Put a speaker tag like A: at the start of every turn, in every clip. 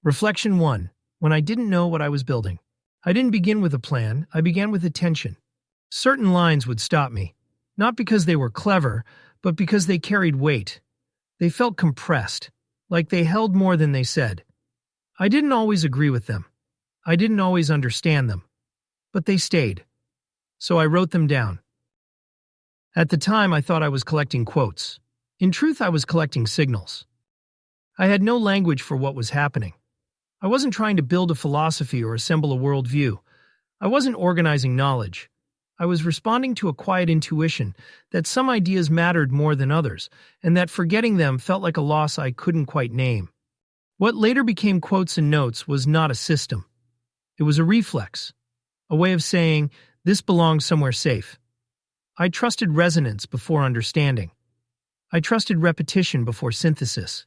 A: Reflection 1. When I didn't know what I was building. I didn't begin with a plan, I began with attention. Certain lines would stop me, not because they were clever, but because they carried weight. They felt compressed, like they held more than they said. I didn't always agree with them. I didn't always understand them. But they stayed. So I wrote them down. At the time, I thought I was collecting quotes. In truth, I was collecting signals. I had no language for what was happening. I wasn't trying to build a philosophy or assemble a worldview. I wasn't organizing knowledge. I was responding to a quiet intuition that some ideas mattered more than others, and that forgetting them felt like a loss I couldn't quite name. What later became quotes and notes was not a system. It was a reflex, a way of saying, this belongs somewhere safe. I trusted resonance before understanding. I trusted repetition before synthesis.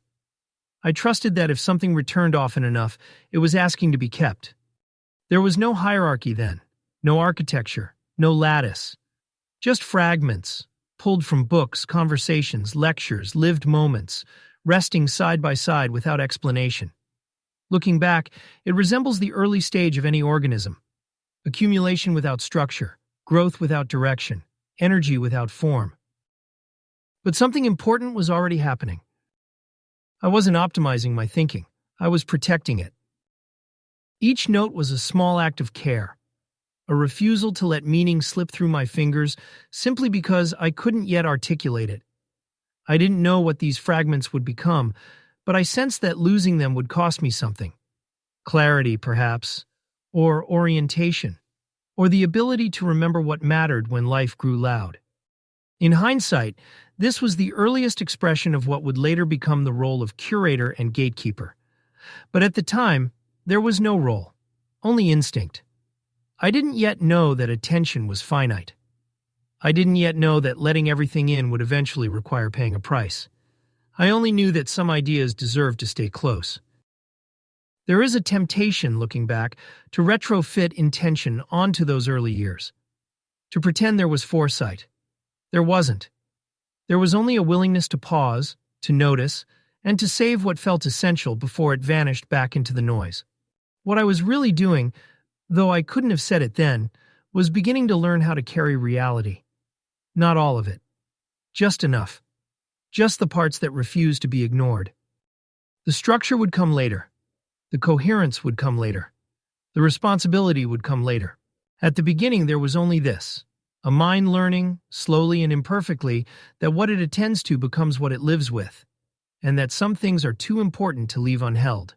A: I trusted that if something returned often enough, it was asking to be kept. There was no hierarchy then, no architecture, no lattice. Just fragments, pulled from books, conversations, lectures, lived moments, resting side by side without explanation. Looking back, it resembles the early stage of any organism. Accumulation without structure, growth without direction, energy without form. But something important was already happening. I wasn't optimizing my thinking, I was protecting it. Each note was a small act of care, a refusal to let meaning slip through my fingers simply because I couldn't yet articulate it. I didn't know what these fragments would become, but I sensed that losing them would cost me something. Clarity, perhaps, or orientation, or the ability to remember what mattered when life grew loud. In hindsight, this was the earliest expression of what would later become the role of curator and gatekeeper. But at the time, there was no role, only instinct. I didn't yet know that attention was finite. I didn't yet know that letting everything in would eventually require paying a price. I only knew that some ideas deserved to stay close. There is a temptation, looking back, to retrofit intention onto those early years. To pretend there was foresight. There wasn't. There was only a willingness to pause, to notice, and to save what felt essential before it vanished back into the noise. What I was really doing, though I couldn't have said it then, was beginning to learn how to carry reality. Not all of it. Just enough. Just the parts that refused to be ignored. The structure would come later. The coherence would come later. The responsibility would come later. At the beginning, there was only this. A mind learning, slowly and imperfectly, that what it attends to becomes what it lives with, and that some things are too important to leave unheld.